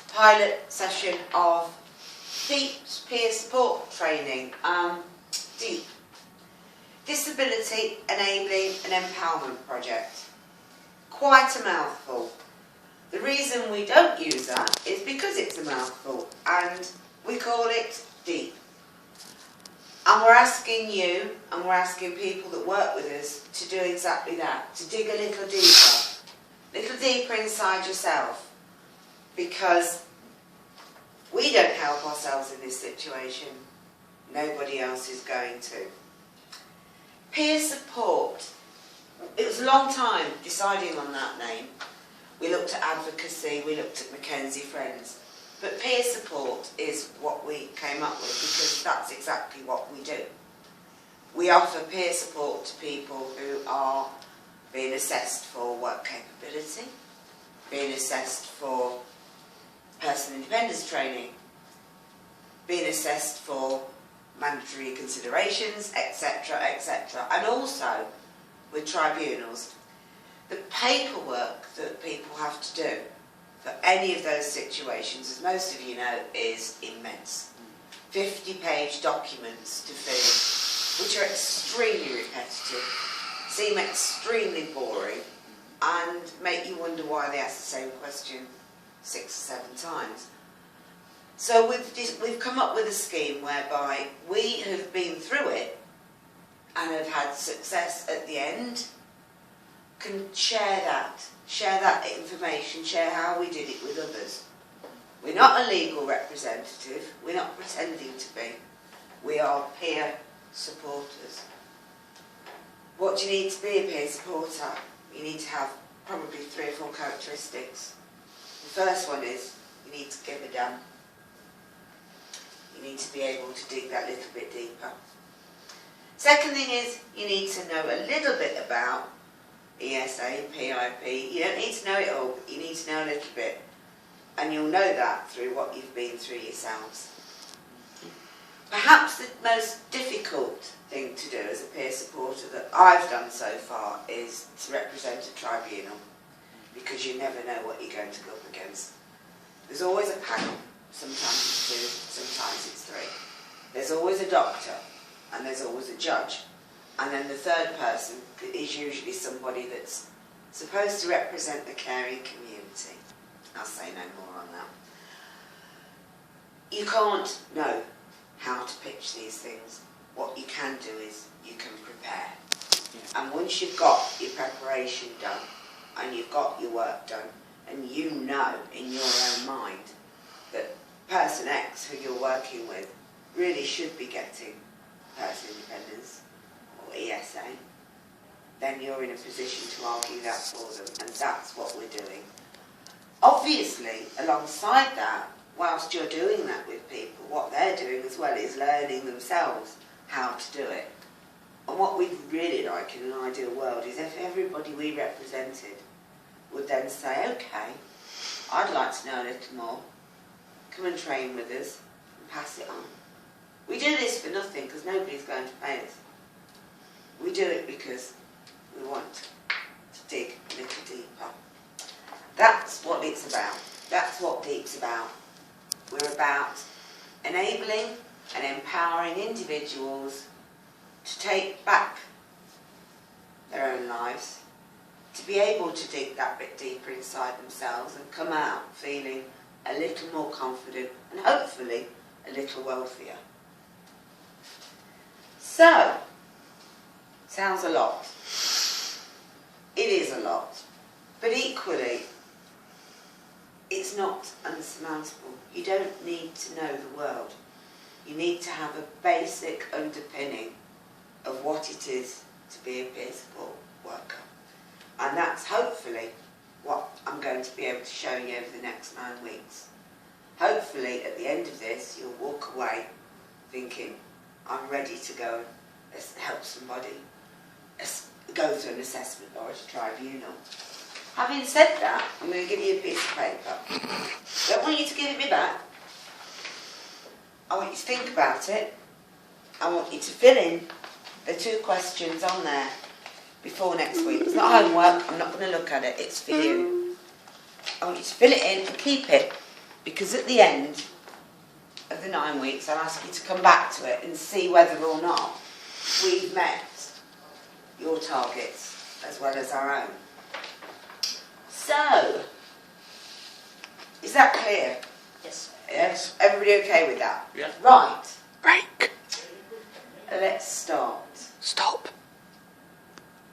pilot session of Deep's peer support training. Deep. Disability Enabling and Empowerment Project. Quite a mouthful. The reason we don't use that is because it's a mouthful and we call it Deep. And we're asking you, and we're asking people that work with us to do exactly that, to dig a little deeper inside yourself, because we don't help ourselves in this situation. Nobody else is going to. Peer support. It was a long time deciding on that name. We looked at advocacy, we looked at Mackenzie Friends. But peer support is what we came up with because that's exactly what we do. We offer peer support to people who are being assessed for work capability, being assessed for personal independence training, being assessed for mandatory considerations, etc., etc. And also with tribunals. The paperwork that people have to do for any of those situations, as most of you know, is immense. 50-page documents to fill, which are extremely repetitive, seem extremely boring, and make you wonder why they ask the same question 6 or 7 times. So we've come up with a scheme whereby we have been through it and have had success at the end, can share that information, share how we did it with others. We're not a legal representative, we're not pretending to be. We are peer supporters. What do you need to be a peer supporter? You need to have probably 3 or 4 characteristics. The first one is you need to give a damn. You need to be able to dig that little bit deeper. Second thing is you need to know a little bit about ESA, PIP. You don't need to know it all, but you need to know a little bit. And you'll know that through what you've been through yourselves. Perhaps the most difficult thing to do as a peer supporter that I've done so far is to represent a tribunal, because you never know what you're going to go up against. There's always a panel. Sometimes it's 2, sometimes it's 3. There's always a doctor, and there's always a judge. And then the third person is usually somebody that's supposed to represent the caring community. I'll say no more on that. You can't know how to pitch these things. What you can do is you can prepare. Yeah. And once you've got your preparation done, and you've got your work done, and you know in your own mind that person X who you're working with really should be getting personal independence or ESA, then you're in a position to argue that for them, and that's what we're doing. Obviously, alongside that, whilst you're doing that with people, what they're doing as well is learning themselves how to do it. And what we'd really like in an ideal world is if everybody we represented would then say, okay, I'd like to know a little more, come and train with us and pass it on. We do this for nothing because nobody's going to pay us. We do it because we want to dig a little deeper. That's what it's about. That's what Deep's about. We're about enabling and empowering individuals to take back their own lives, to be able to dig that bit deeper inside themselves and come out feeling a little more confident and hopefully a little wealthier. So, sounds a lot. It is a lot. But equally, it's not unsurmountable. You don't need to know the world. You need to have a basic underpinning of what it is to be a peer support worker. And that's hopefully what I'm going to be able to show you over the next 9 weeks. Hopefully at the end of this you'll walk away thinking, I'm ready to go and help somebody go through an assessment or at a tribunal. Having said that, I'm going to give you a piece of paper. I don't want you to give it me back. I want you to think about it. I want you to fill in the 2 questions on there before next week. It's not homework, I'm not going to look at it, it's for you. I want you to fill it in and keep it, because at the end of the 9 weeks, I'll ask you to come back to it and see whether or not we've met your targets as well as our own. So, is that clear? Yes. Yes. Everybody okay with that? Yeah. Right. Break. Let's start. Stop.